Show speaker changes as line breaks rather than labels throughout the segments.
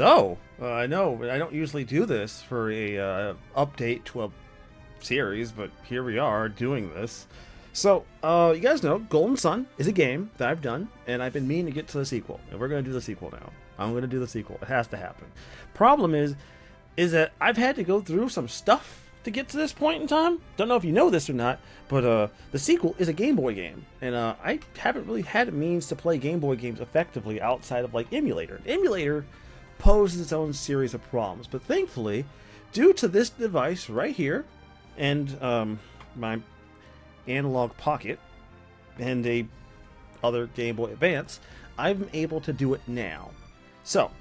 I know I don't usually do this for a update to a series, but here we are doing this. So, you guys know Golden Sun is a game that I've done, and I've been meaning to get to the sequel, and we're going to do the sequel now. I'm going to do the sequel. It has to happen. Problem is that I've had to go through some stuff to get to this point in time. Don't know if you know this or not, but the sequel is a Game Boy game, and I haven't really had a means to play Game Boy games effectively outside of like emulator. Emulator poses its own series of problems, but thankfully, due to this device right here, and my analog pocket, and a other Game Boy Advance, I'm able to do it now. So,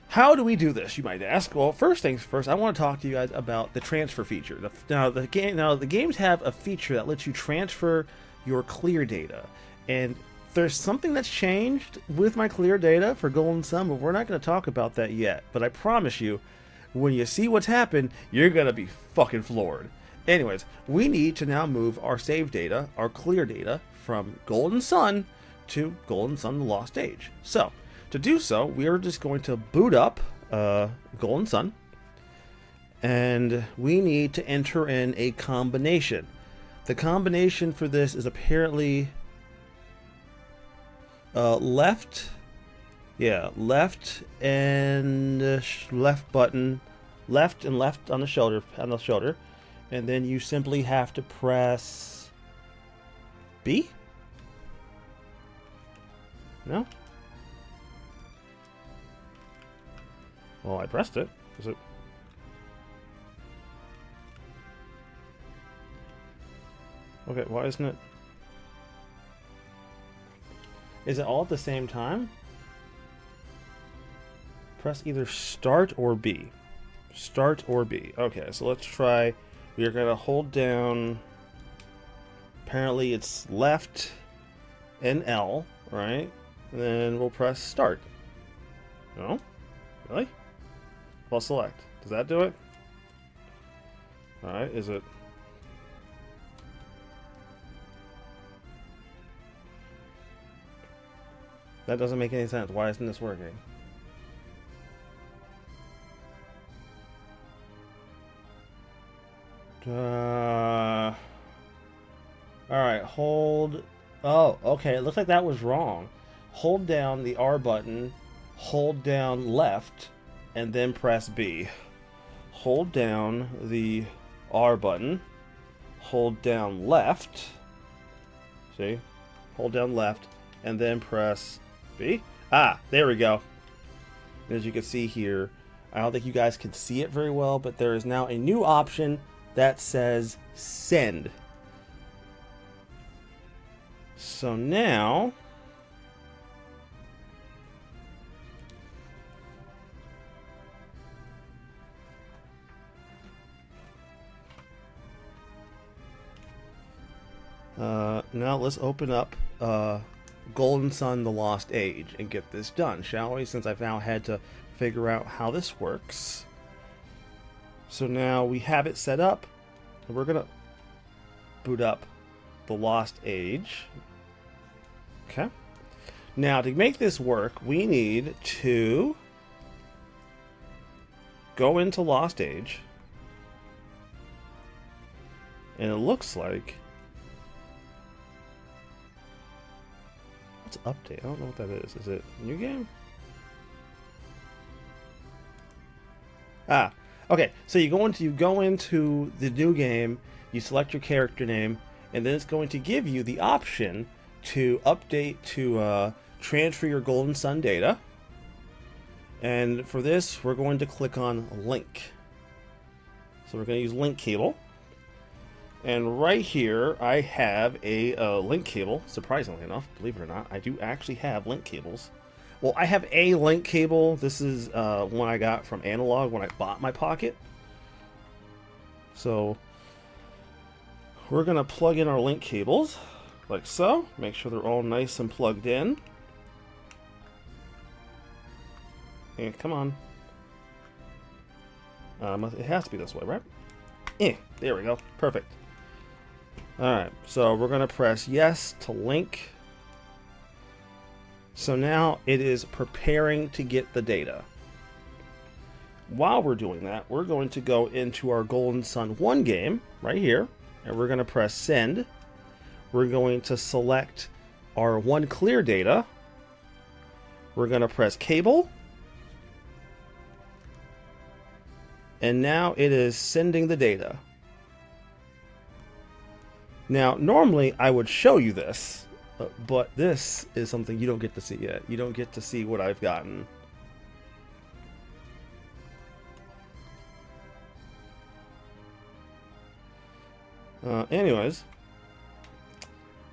how do we do this, you might ask? Well, first things first, I want to talk to you guys about the transfer feature. Now, the games have a feature that lets you transfer your clear data, and there's something that's changed with my clear data for Golden Sun, but we're not going to talk about that yet. But I promise you, when you see what's happened, you're going to be fucking floored. Anyways, we need to now move our save data, our clear data, from Golden Sun to Golden Sun: The Lost Age. So, to do so, we are just going to boot up Golden Sun, and we need to enter in a combination. The combination for this is apparently left and left button, left and left on the shoulder, and then you simply have to press B. No. Well, I pressed it. Is it? Okay, why isn't it? Is it all at the same time? Press either start or B. Start or B. Okay, so let's try. We are going to hold down. Apparently it's left and L, right? And then we'll press start. No? Really? Well, select. Does that do it? Alright, is it? That doesn't make any sense. Why isn't this working? Alright, hold. Oh, okay. It looks like that was wrong. Hold down the R button, hold down left, and then press B. Hold down the R button, hold down left. See? Hold down left, and then press B. Ah, there we go. As you can see here, I don't think you guys can see it very well, but there is now a new option that says send. So now let's open up Golden Sun: The Lost Age and get this done, shall we? Since I've now had to figure out how this works. So now we have it set up, and we're gonna boot up The Lost Age. Okay. Now to make this work, we need to go into Lost Age, and it looks like what's update? I don't know what that is. Is it new game? Ah, okay. So you go into the new game, you select your character name, and then it's going to give you the option to update to transfer your Golden Sun data. And for this, we're going to click on link. So we're going to use link cable. And right here, I have a link cable. Surprisingly enough, believe it or not, I do actually have link cables. Well, I have a link cable. This is one I got from Analog when I bought my Pocket. So we're going to plug in our link cables like so. Make sure they're all nice and plugged in. And come on. It has to be this way, right? There we go. Perfect. Alright, so we're going to press yes to link. So now it is preparing to get the data. While we're doing that, we're going to go into our Golden Sun 1 game right here, and we're going to press send. We're going to select our 1 clear data. We're going to press cable. And now it is sending the data. Now, normally I would show you this, but this is something you don't get to see yet. You don't get to see what I've gotten. Anyways,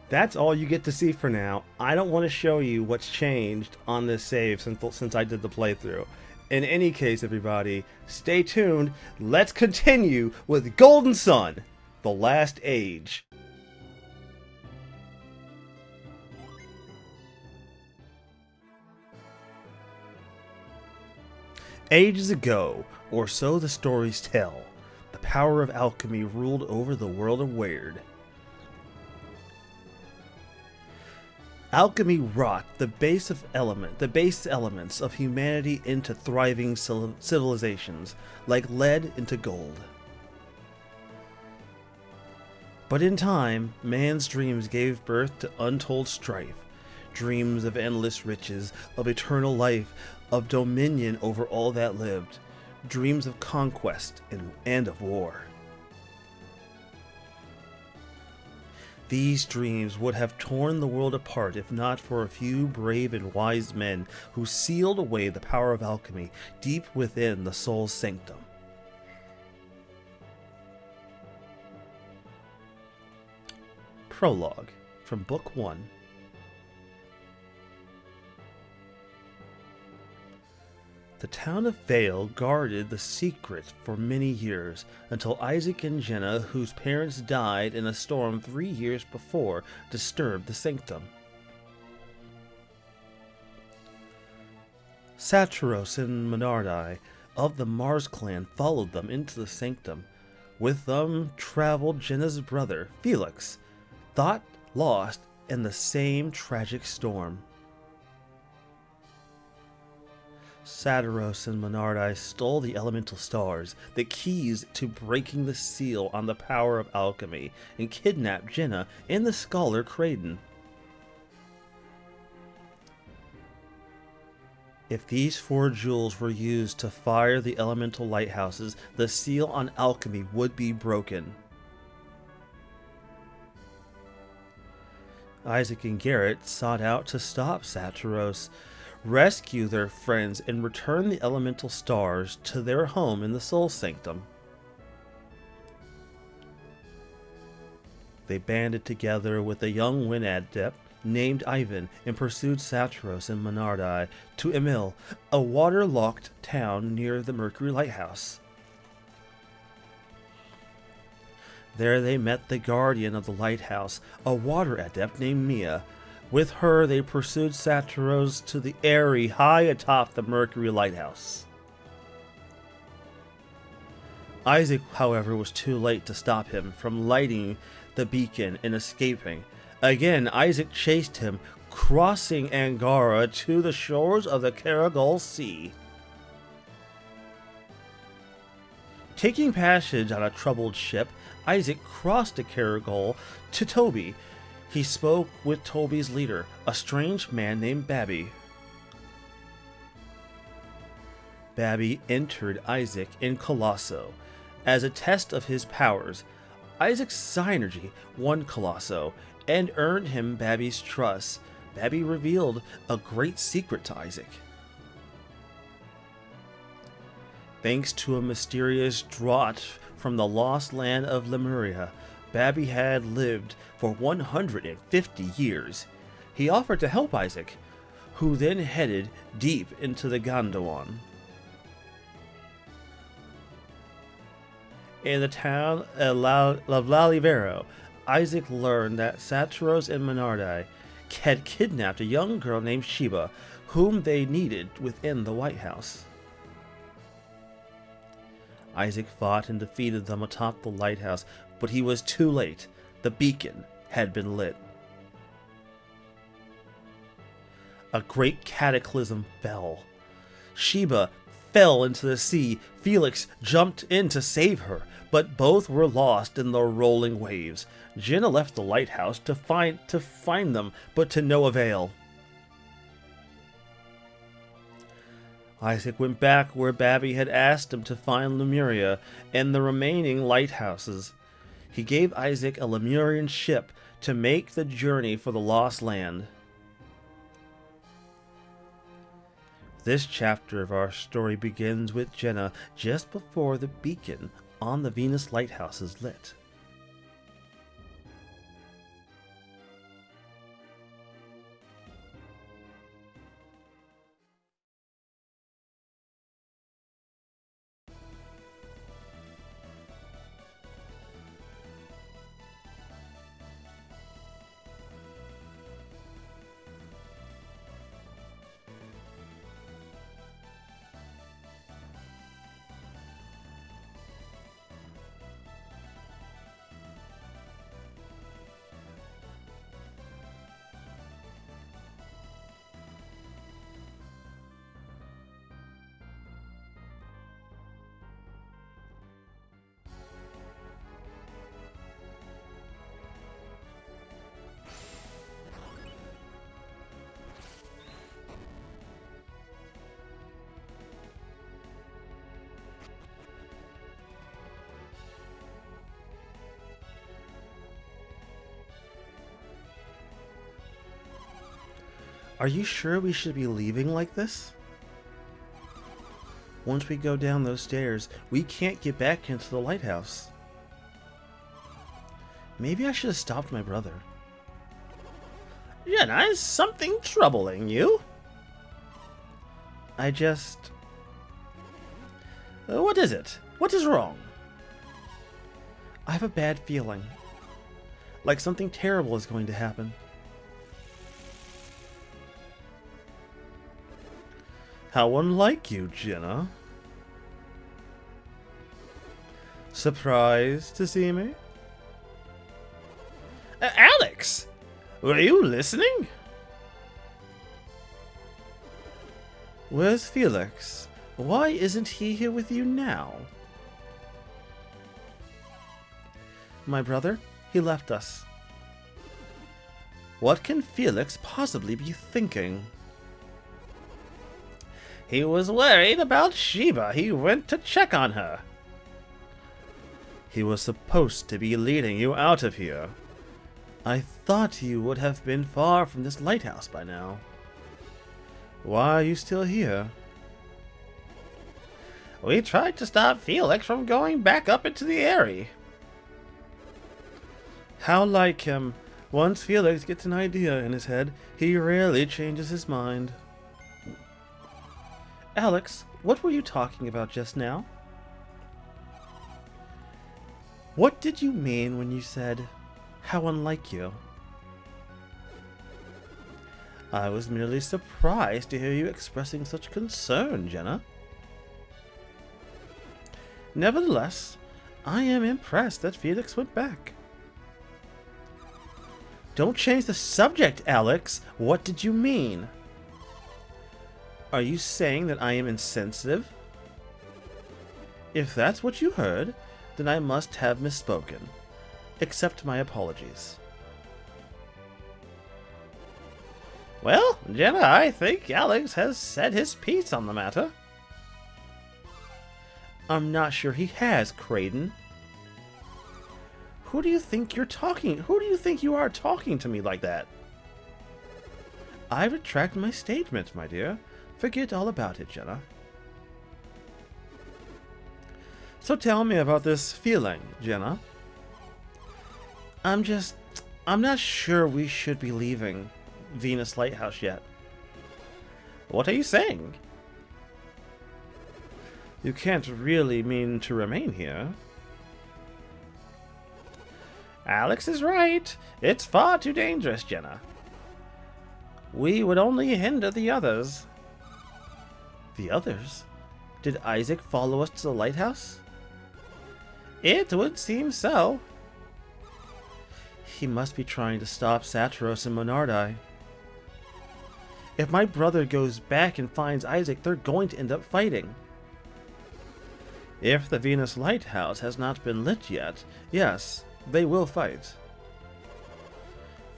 that's all you get to see for now. I don't want to show you what's changed on this save since I did the playthrough. In any case, everybody, stay tuned. Let's continue with Golden Sun, The Last Age. Ages ago, or so the stories tell, the power of alchemy ruled over the world of Weird. Alchemy wrought the base elements of humanity into thriving civilizations, like lead into gold. But in time, man's dreams gave birth to untold strife, dreams of endless riches, of eternal life, of dominion over all that lived, dreams of conquest and of war. These dreams would have torn the world apart if not for a few brave and wise men who sealed away the power of alchemy deep within the soul's sanctum. Prologue from Book 1. The town of Vale guarded the secret for many years, until Isaac and Jenna, whose parents died in a storm 3 years before, disturbed the sanctum. Satros and Menardi of the Mars clan followed them into the sanctum. With them traveled Jenna's brother, Felix, thought lost in the same tragic storm. Satros and Menardi stole the elemental stars, the keys to breaking the seal on the power of alchemy, and kidnapped Jenna and the scholar Kraden. If these 4 jewels were used to fire the elemental lighthouses, the seal on alchemy would be broken. Isaac and Garrett sought out to stop Satros, rescue their friends, and return the elemental stars to their home in the Soul Sanctum. They banded together with a young wind adept named Ivan and pursued Satros and Menardi to Emil, a waterlocked town near the Mercury Lighthouse. There they met the guardian of the lighthouse, a water adept named Mia. With her, they pursued Satros to the eyrie high atop the Mercury Lighthouse. Isaac, however, was too late to stop him from lighting the beacon and escaping. Again, Isaac chased him, crossing Angara to the shores of the Karagol Sea. Taking passage on a troubled ship, Isaac crossed the Karagol to Toby. He spoke with Toby's leader, a strange man named Babby. Babby entered Isaac in Colosso. As a test of his powers, Isaac's synergy won Colosso and earned him Babby's trust. Babby revealed a great secret to Isaac. Thanks to a mysterious draught from the lost land of Lemuria, Babby had lived for 150 years. He offered to help Isaac, who then headed deep into the Gondwan. In the town of Lalivero, Isaac learned that Satros and Menardi had kidnapped a young girl named Sheba, whom they needed within the White House. Isaac fought and defeated them atop the lighthouse, but he was too late. The beacon had been lit. A great cataclysm fell. Sheba fell into the sea. Felix jumped in to save her, but both were lost in the rolling waves. Jenna left the lighthouse to find them, but to no avail. Isaac went back where Babby had asked him to find Lemuria and the remaining lighthouses. He gave Isaac a Lemurian ship to make the journey for the Lost Land. This chapter of our story begins with Jenna just before the beacon on the Venus lighthouse is lit. Are you sure we should be leaving like this? Once we go down those stairs, we can't get back into the lighthouse. Maybe I should have stopped my brother. Jenna, is something troubling you? I just... What is it? What is wrong? I have a bad feeling. Like something terrible is going to happen. How unlike you, Jenna. Surprised to see me? Alex! Were you listening? Where's Felix? Why isn't he here with you now? My brother, he left us. What can Felix possibly be thinking? He was worried about Sheba. He went to check on her. He was supposed to be leading you out of here. I thought you would have been far from this lighthouse by now. Why are you still here? We tried to stop Felix from going back up into the Eyrie. How like him. Once Felix gets an idea in his head, he rarely changes his mind. Alex, what were you talking about just now? What did you mean when you said, how unlike you? I was merely surprised to hear you expressing such concern, Jenna. Nevertheless, I am impressed that Felix went back. Don't change the subject, Alex. What did you mean? Are you saying that I am insensitive? If that's what you heard, then I must have misspoken. Accept my apologies. Well, Jenna, I think Alex has said his piece on the matter. I'm not sure he has, Kraden. Who do you think you're talking? Who do you think you are talking to me like that? I retract my statement, my dear. Forget all about it, Jenna. So tell me about this feeling, Jenna. I'm not sure we should be leaving Venus Lighthouse yet. What are you saying? You can't really mean to remain here. Alex is right. It's far too dangerous, Jenna. We would only hinder the others. The others? Did Isaac follow us to the lighthouse? It would seem so. He must be trying to stop Satros and Monardi. If my brother goes back and finds Isaac, they're going to end up fighting. If the Venus Lighthouse has not been lit yet, yes, they will fight.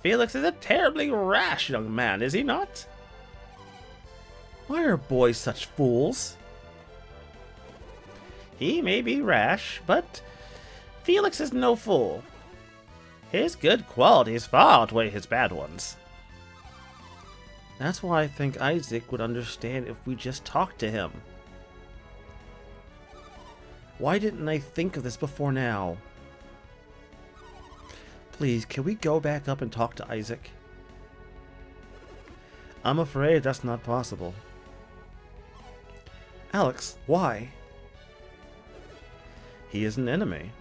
Felix is a terribly rash young man, is he not? Why are boys such fools? He may be rash, but Felix is no fool. His good qualities far outweigh his bad ones. That's why I think Isaac would understand if we just talked to him. Why didn't I think of this before now? Please, can we go back up and talk to Isaac? I'm afraid that's not possible. Alex, why? He is an enemy.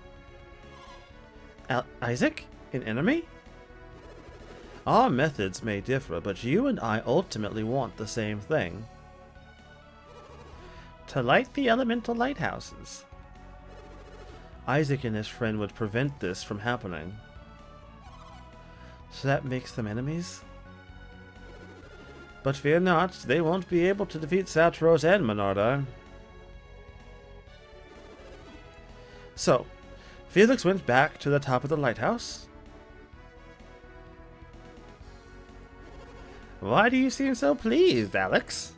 Isaac? An enemy? Our methods may differ, but you and I ultimately want the same thing. To light the elemental lighthouses. Isaac and his friend would prevent this from happening. So that makes them enemies? But fear not, they won't be able to defeat Satros and Monarda. So, Felix went back to the top of the lighthouse. Why do you seem so pleased, Alex?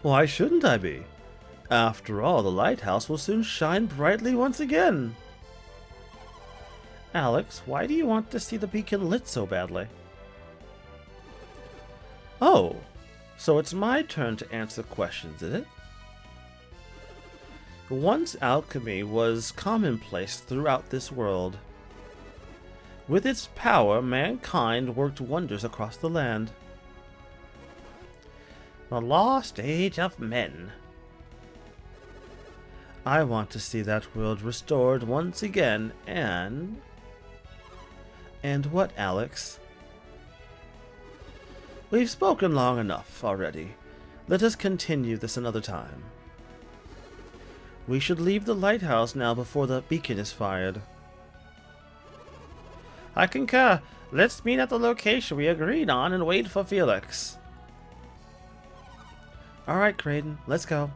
Why shouldn't I be? After all, the lighthouse will soon shine brightly once again. Alex, why do you want to see the beacon lit so badly? Oh, so it's my turn to answer questions, is it? Once alchemy was commonplace throughout this world. With its power, mankind worked wonders across the land. The lost age of men. I want to see that world restored once again, and... And what, Alex? We've spoken long enough already. Let us continue this another time. We should leave the lighthouse now before the beacon is fired. I concur. Let's meet at the location we agreed on and wait for Felix. Alright, Kraden, let's go.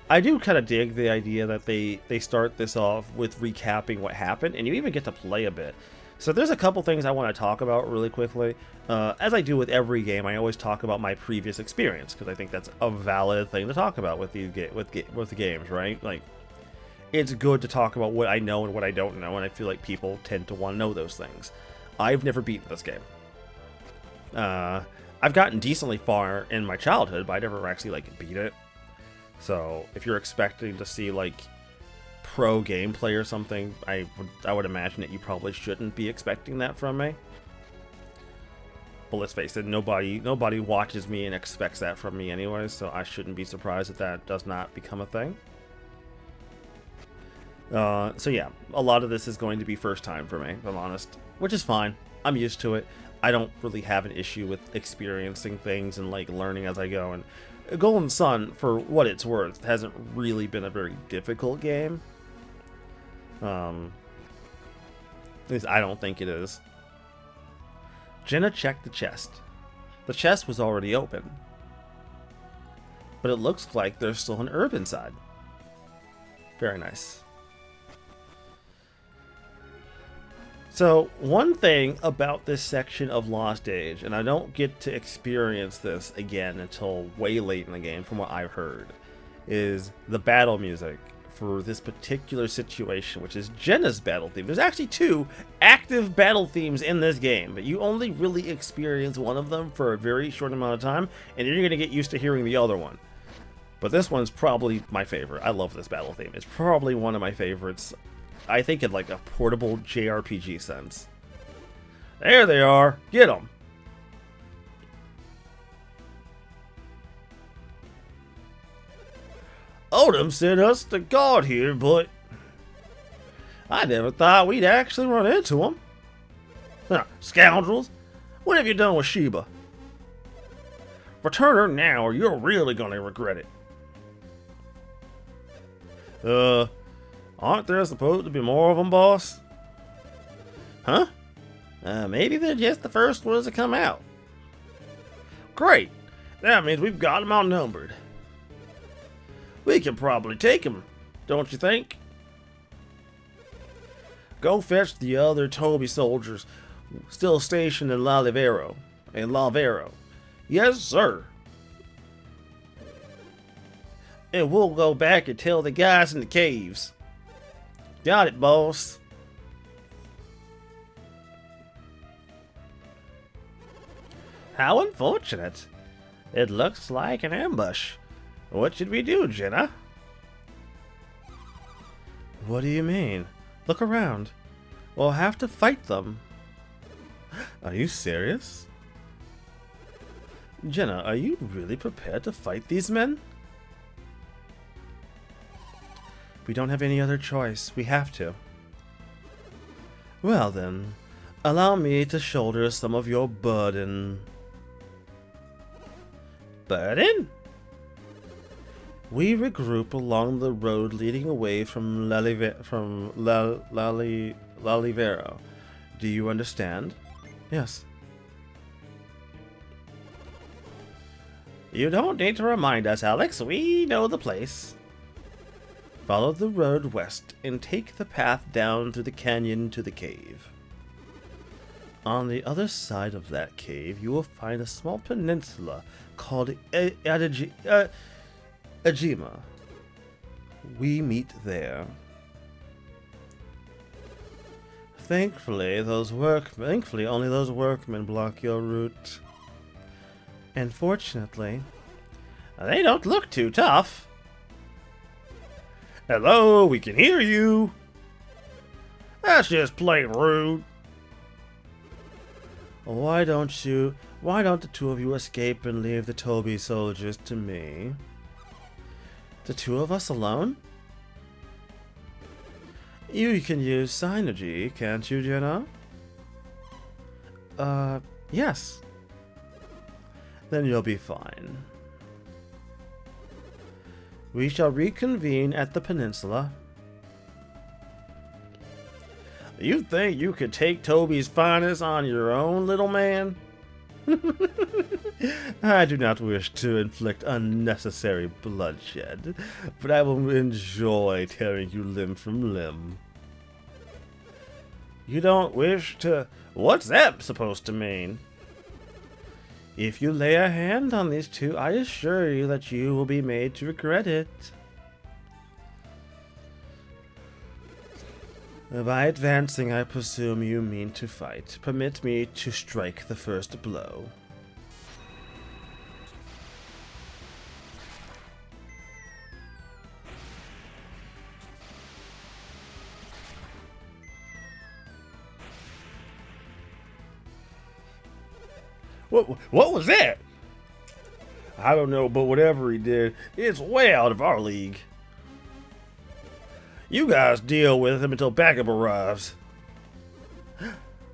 I do kind of dig the idea that they start this off with recapping what happened, and you even get to play a bit. So there's a couple things I want to talk about really quickly. As I do with every game, I always talk about my previous experience, because I think that's a valid thing to talk about with the games, right? Like, it's good to talk about what I know and what I don't know, and I feel like people tend to want to know those things. I've never beaten this game. I've gotten decently far in my childhood, but I never actually, like, beat it. So, if you're expecting to see, like, pro gameplay or something, I would imagine that you probably shouldn't be expecting that from me. But let's face it, nobody watches me and expects that from me anyways, so I shouldn't be surprised if that does not become a thing. So yeah, a lot of this is going to be first time for me, if I'm honest, which is fine. I'm used to it. I don't really have an issue with experiencing things and, like, learning as I go, and Golden Sun, for what it's worth, hasn't really been a very difficult game. At least I don't think it is. Jenna checked the chest. The chest was already open. But it looks like there's still an herb inside. Very nice. So, one thing about this section of Lost Age, and I don't get to experience this again until way late in the game from what I've heard, is the battle music for this particular situation, which is Jenna's battle theme. There's actually 2 active battle themes in this game, but you only really experience one of them for a very short amount of time, and you're going to get used to hearing the other one. But this one's probably my favorite. I love this battle theme. It's probably one of my favorites. I think in, like, a portable JRPG sense. There they are. Get them. Odom sent us to guard here, but I never thought we'd actually run into them. Scoundrels. What have you done with Sheba? Return her now or you're really going to regret it. Aren't there supposed to be more of them, boss? Huh? Maybe they're just the first ones to come out. Great! That means we've got them outnumbered. We can probably take them, don't you think? Go fetch the other Toby soldiers still stationed in Lavero. Yes, sir. And we'll go back and tell the guys in the caves. Got it, boss. How unfortunate. It looks like an ambush. What should we do, Jenna? What do you mean? Look around. We'll have to fight them. Are you serious? Jenna, are you really prepared to fight these men? We don't have any other choice. We have to. Well then, allow me to shoulder some of your burden. Burden? We regroup along the road leading away from Lalivero. Do you understand? Yes. You don't need to remind us, Alex. We know the place. Follow the road west and take the path down through the canyon to the cave. On the other side of that cave, you will find a small peninsula called Idejima. We meet there. Thankfully, only those workmen block your route. And fortunately, they don't look too tough. Hello, we can hear you. That's just plain rude. Why don't the two of you escape and leave the Toby soldiers to me? The two of us alone? You can use synergy, can't you, Jenna? Yes. Then you'll be fine. We shall reconvene at the peninsula. You think you could take Toby's finest on your own, little man? I do not wish to inflict unnecessary bloodshed, but I will enjoy tearing you limb from limb. You don't wish to... What's that supposed to mean? If you lay a hand on these two, I assure you that you will be made to regret it. By advancing, I presume you mean to fight. Permit me to strike the first blow. What was that? I don't know, but whatever he did, it's way out of our league. You guys deal with him until backup arrives.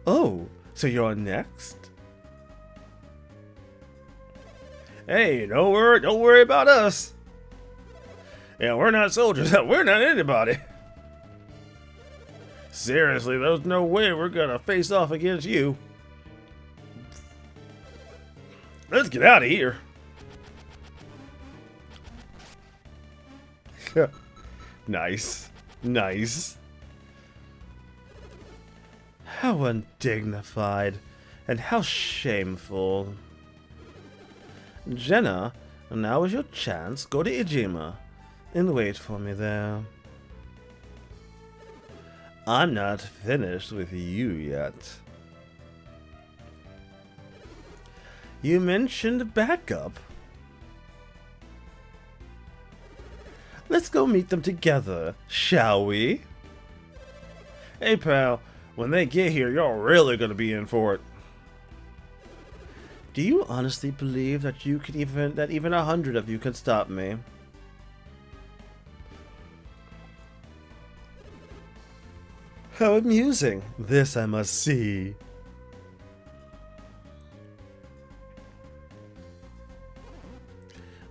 Oh, so you're next? Hey, don't worry about us. Yeah, we're not soldiers. We're not anybody. Seriously, there's no way we're gonna face off against you. Let's get out of here. Nice. Nice. How undignified and how shameful. Jenna, now is your chance. Go to Idejima and wait for me there. I'm not finished with you yet. You mentioned backup. Let's go meet them together, shall we? Hey pal, when they get here, you're really gonna be in for it. Do you honestly believe that even 100 of you can stop me? How amusing. This I must see.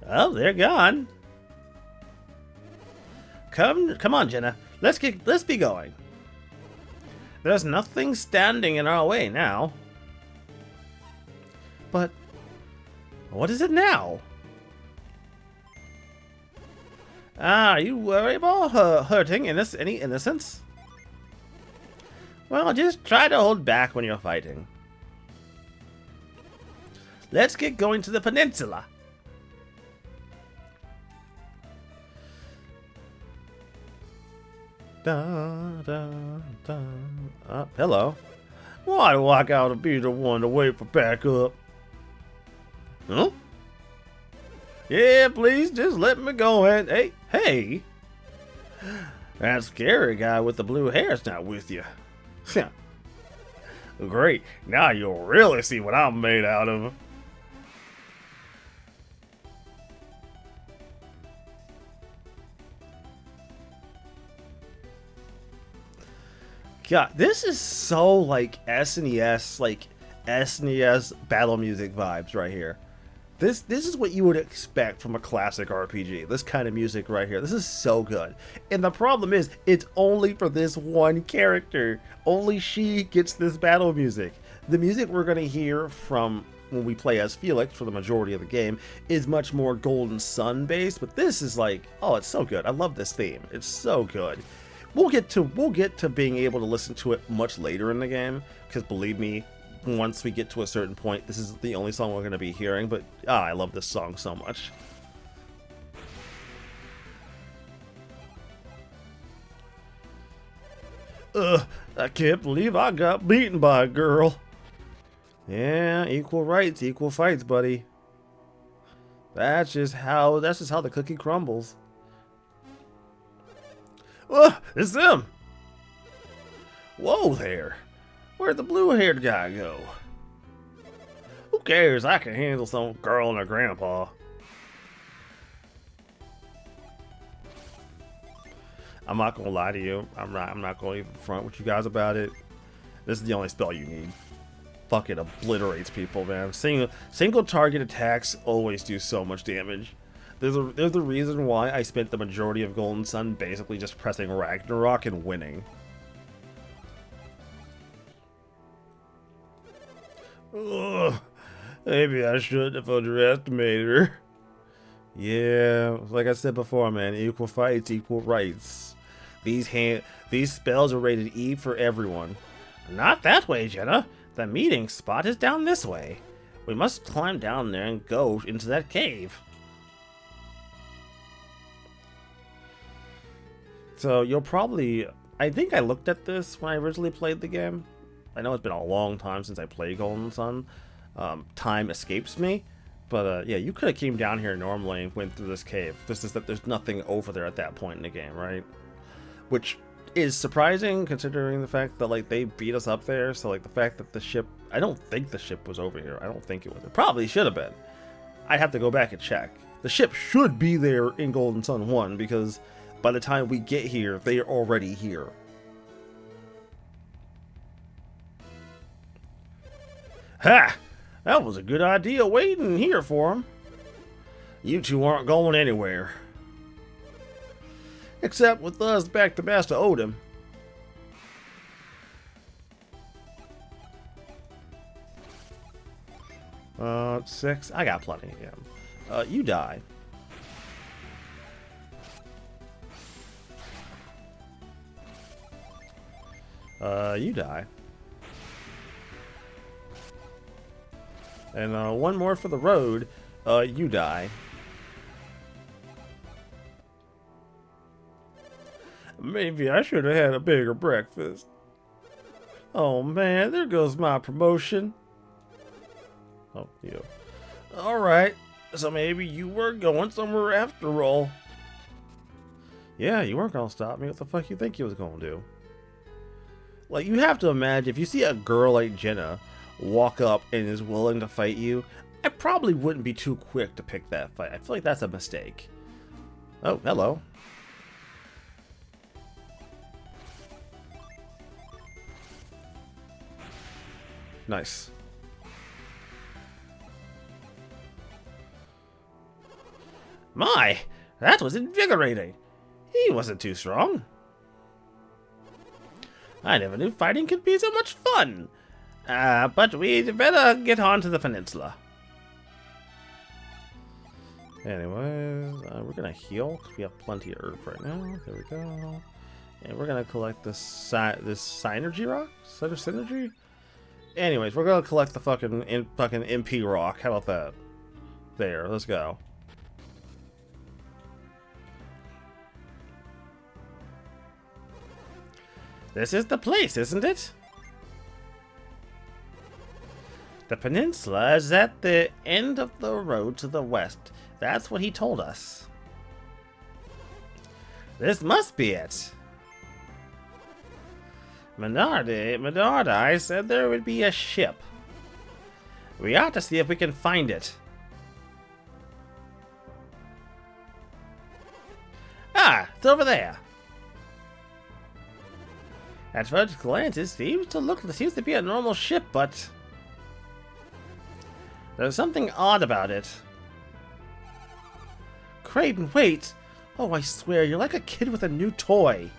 Oh, they're gone. Come on, Jenna. Let's be going. There's nothing standing in our way now. But what is it now? Are you worried about hurting any innocents? Well, just try to hold back when you're fighting. Let's get going to the peninsula. Hello. Why do I gotta be the one to wait for backup? Huh? Yeah, please just let me go and hey. That scary guy with the blue hair's not with you. Great. Now you'll really see what I'm made out of. God, this is so like SNES battle music vibes right here. This is what you would expect from a classic RPG. This kind of music right here. This is so good. And the problem is, it's only for this one character. Only she gets this battle music. The music we're going to hear from when we play as Felix for the majority of the game is much more Golden Sun based, but this is like, oh, it's so good. I love this theme. It's so good. We'll get to being able to listen to it much later in the game, because believe me, once we get to a certain point, this is the only song we're going to be hearing, but I love this song so much. I can't believe I got beaten by a girl. Yeah, equal rights, equal fights, buddy. That's just how the cookie crumbles. It's them! Whoa there! Where'd the blue-haired guy go? Who cares? I can handle some girl and her grandpa. I'm not gonna lie to you. I'm not gonna even front with you guys about it. This is the only spell you need. Fucking obliterates people, man. Single target attacks always do so much damage. There's a reason why I spent the majority of Golden Sun basically just pressing Ragnarok and winning. Ugh, maybe I shouldn't have underestimated her. Yeah, like I said before, man, equal fights, equal rights. These spells are rated E for everyone. Not that way, Jenna. The meeting spot is down this way. We must climb down there and go into that cave. So you'll probably... I think I looked at this when I originally played the game. I know it's been a long time since I played Golden Sun. Time escapes me. But yeah, you could have came down here normally and went through this cave. This is that there's nothing over there at that point in the game, right? Which is surprising considering the fact that like they beat us up there. So like the fact that the ship... I don't think the ship was over here. I don't think it was. It probably should have been. I'd have to go back and check. The ship should be there in Golden Sun 1 because by the time we get here, they are already here. Ha! That was a good idea waiting here for him. You two aren't going anywhere. Except with us back to Master Odin. 6. I got plenty again. You die. You die. And one more for the road. You die. Maybe I should have had a bigger breakfast. Oh man, there goes my promotion. Oh, you. Alright, so maybe you were going somewhere after all. Yeah, you weren't gonna stop me. What the fuck you think you was gonna do? Like, you have to imagine, if you see a girl like Jenna walk up and is willing to fight you, I probably wouldn't be too quick to pick that fight. I feel like that's a mistake. Oh, hello. Nice. My, that was invigorating. He wasn't too strong. I never knew fighting could be so much fun. But we'd better get on to the peninsula. Anyways, we're gonna heal because we have plenty of herb right now. There we go. And we're gonna collect this synergy rock? Synergy? Anyways, we're gonna collect the fucking MP rock. How about that? There, let's go. This is the place, isn't it? The peninsula is at the end of the road to the west. That's what he told us. This must be it. Menardi said there would be a ship. We ought to see if we can find it. Ah, it's over there. At first glance, it seems to be a normal ship, but there's something odd about it. Kraden, wait! Oh, I swear, you're like a kid with a new toy.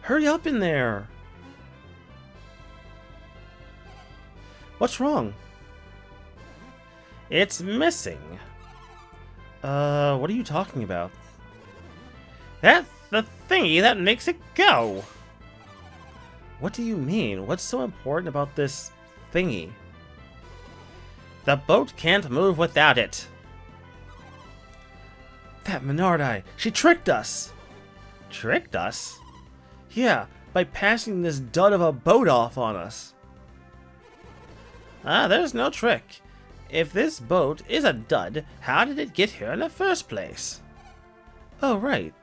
Hurry up in there! What's wrong? It's missing. What are you talking about? That's the thingy that makes it go! What do you mean? What's so important about this thingy? The boat can't move without it. That Menardi, she tricked us! Tricked us? Yeah, by passing this dud of a boat off on us. There's no trick. If this boat is a dud, how did it get here in the first place? Oh, right.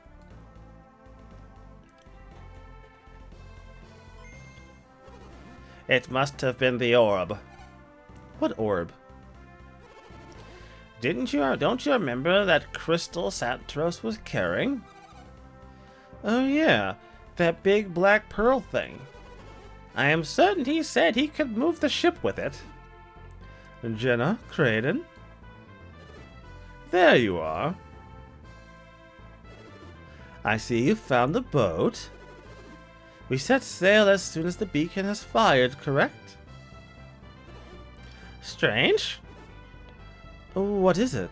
It must have been the orb. What orb? Don't you remember that crystal Santos was carrying? Oh yeah, that big black pearl thing. I am certain he said he could move the ship with it. Jenna, Kraden? There you are. I see you found the boat. We set sail as soon as the beacon has fired, correct? Strange. What is it?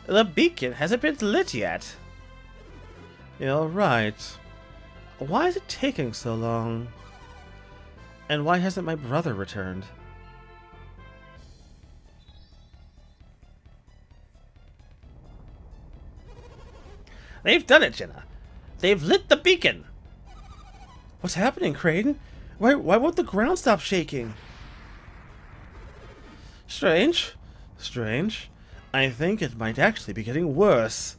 The beacon hasn't been lit yet. You're right. Why is it taking so long? And why hasn't my brother returned? They've done it, Jenna. They've lit the beacon. What's happening, Kraden? Why won't the ground stop shaking? Strange. Strange. I think it might actually be getting worse.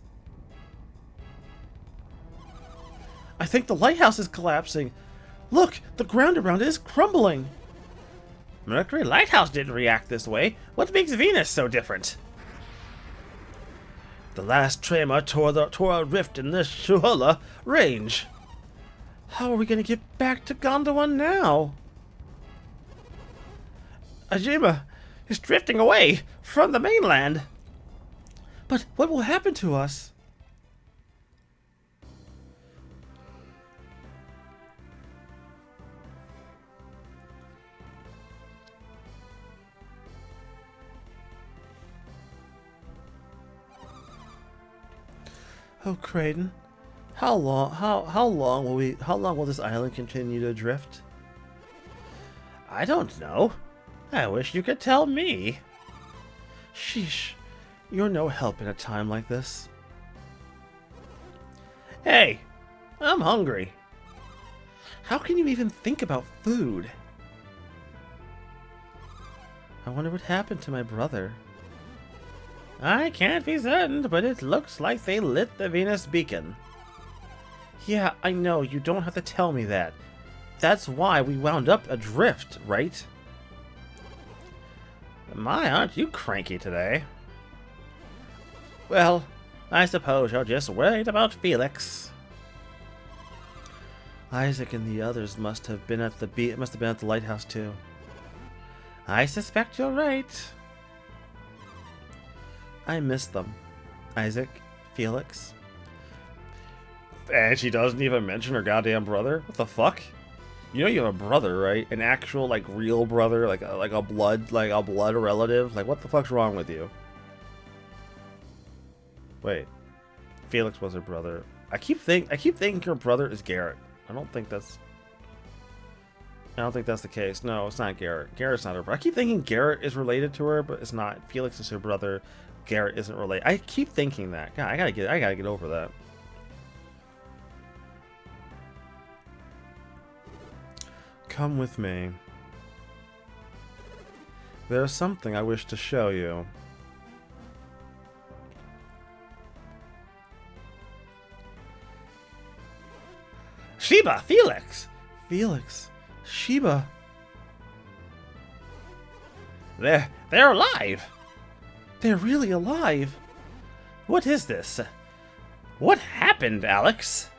I think the lighthouse is collapsing. Look, the ground around it is crumbling. Mercury Lighthouse didn't react this way. What makes Venus so different? The last tremor tore a rift in the Shuhula range. How are we going to get back to Gondor now? Idejima is drifting away from the mainland. But what will happen to us? Oh, Kraden. How long will this island continue to drift? I don't know. I wish you could tell me. Sheesh. You're no help in a time like this. Hey, I'm hungry. How can you even think about food? I wonder what happened to my brother. I can't be certain, but it looks like they lit the Venus beacon. Yeah, I know, you don't have to tell me that. That's why we wound up adrift, right? My, aren't you cranky today? Well, I suppose you're just worried about Felix. Isaac and the others must have been at the lighthouse too. I suspect you're right. I miss them. Isaac, Felix. And she doesn't even mention her goddamn brother? What the fuck? You know you have a brother, right? An actual, like, real brother, like a blood relative? Like, what the fuck's wrong with you? Wait. Felix was her brother. I keep thinking her brother is Garrett. I don't think that's the case. No, it's not Garrett. Garrett's not her brother. I keep thinking Garrett is related to her, but it's not. Felix is her brother. Garrett isn't related. I keep thinking that. God, I gotta get over that. Come with me. There's something I wish to show you. Sheba! Felix! Felix. Sheba. They're alive! They're really alive! What is this? What happened, Alex?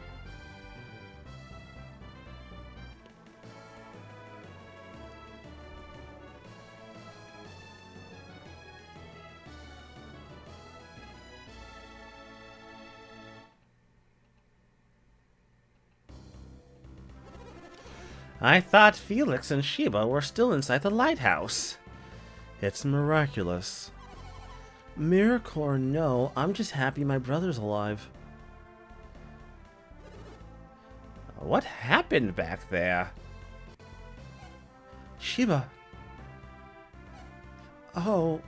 I thought Felix and Sheba were still inside the lighthouse. It's miraculous. Miracle or no, I'm just happy my brother's alive. What happened back there? Sheba. Oh.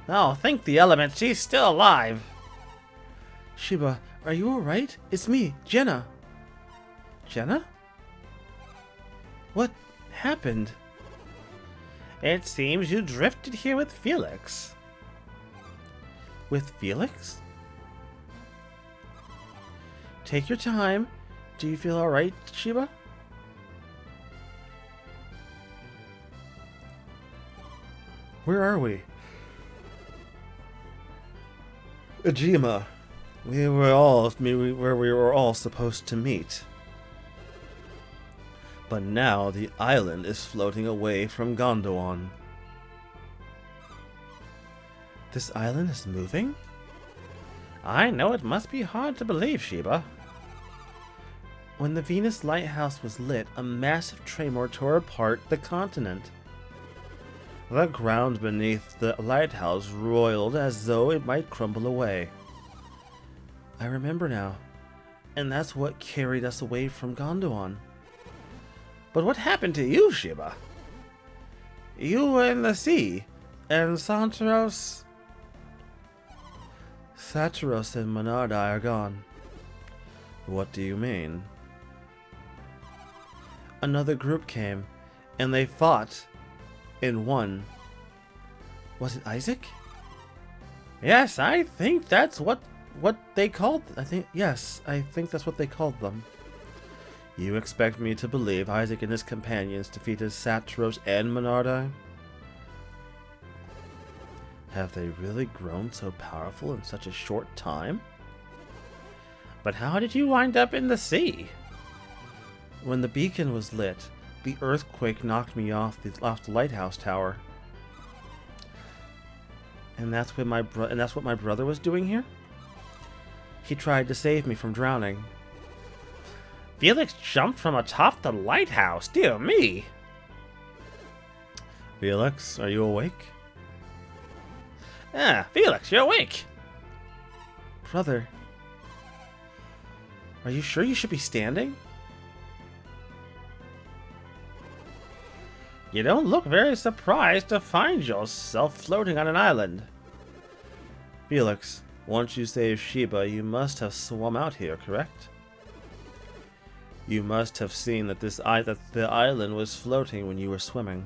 Oh, thank the elements, she's still alive. Sheba, are you alright? It's me, Jenna. Jenna? What happened? It seems you drifted here with Felix. With Felix? Take your time. Do you feel alright, Sheba? Where are we? Idejima. Where we were all supposed to meet. But now the island is floating away from Gondwan. This island is moving? I know it must be hard to believe, Sheba. When the Venus Lighthouse was lit, a massive tremor tore apart the continent. The ground beneath the lighthouse roiled as though it might crumble away. I remember now, and that's what carried us away from Gondwan. But what happened to you, Sheba? You were in the sea, and Satiros and Monardai are gone. What do you mean? Another group came, and they fought and won. Was it Isaac? Yes, I think that's what they called. I think that's what they called them. You expect me to believe Isaac and his companions defeated Satiros and Monardai? Have they really grown so powerful in such a short time? But how did you wind up in the sea? When the beacon was lit, the earthquake knocked me off the lighthouse tower. And that's what my brother was doing here? He tried to save me from drowning. Felix jumped from atop the lighthouse. Dear me. Felix, are you awake? Ah, Felix, you're awake. Brother. Are you sure you should be standing? You don't look very surprised to find yourself floating on an island. Felix, once you saved Sheba, you must have swum out here, correct? You must have seen that the island was floating when you were swimming.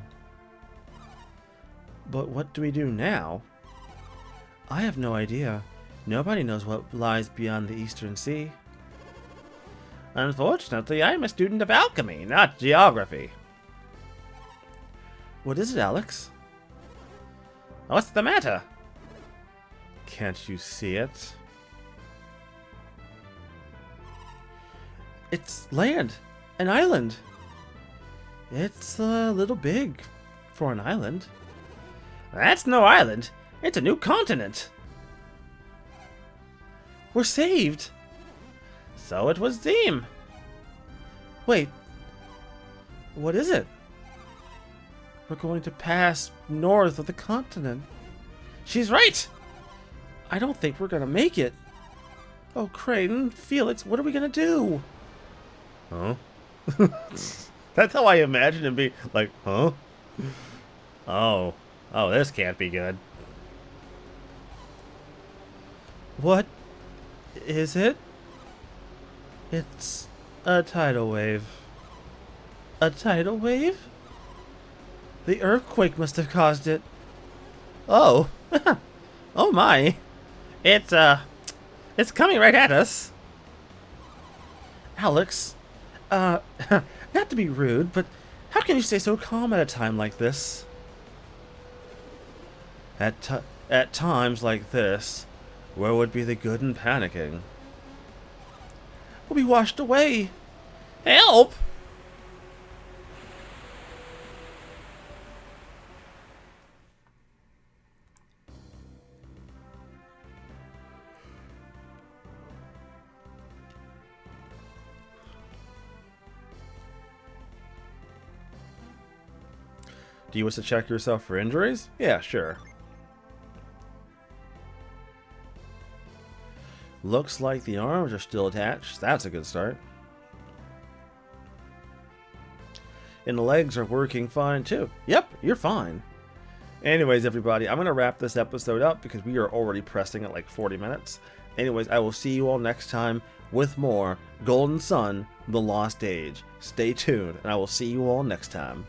But what do we do now? I have no idea. Nobody knows what lies beyond the Eastern Sea. Unfortunately, I'm a student of alchemy, not geography. What is it, Alex? What's the matter? Can't you see it? It's land. An island. It's a little big for an island. That's no island. It's a new continent. We're saved. So it was Deem. Wait. What is it? We're going to pass north of the continent. She's right! I don't think we're gonna make it. Oh, Kraden, Felix, what are we gonna do? Huh? That's how I imagine him being like, huh? Oh. Oh, this can't be good. What is it? It's a tidal wave. A tidal wave? The earthquake must have caused it. Oh. Oh my. It's coming right at us. Alex, not to be rude, but how can you stay so calm at a time like this? At times like this, where would be the good in panicking? We'll be washed away. Help! Do you wish to check yourself for injuries? Yeah, sure. Looks like the arms are still attached. That's a good start. And the legs are working fine too. Yep, you're fine. Anyways, everybody, I'm going to wrap this episode up because we are already pressing at like 40 minutes. Anyways, I will see you all next time with more Golden Sun, The Lost Age. Stay tuned, and I will see you all next time.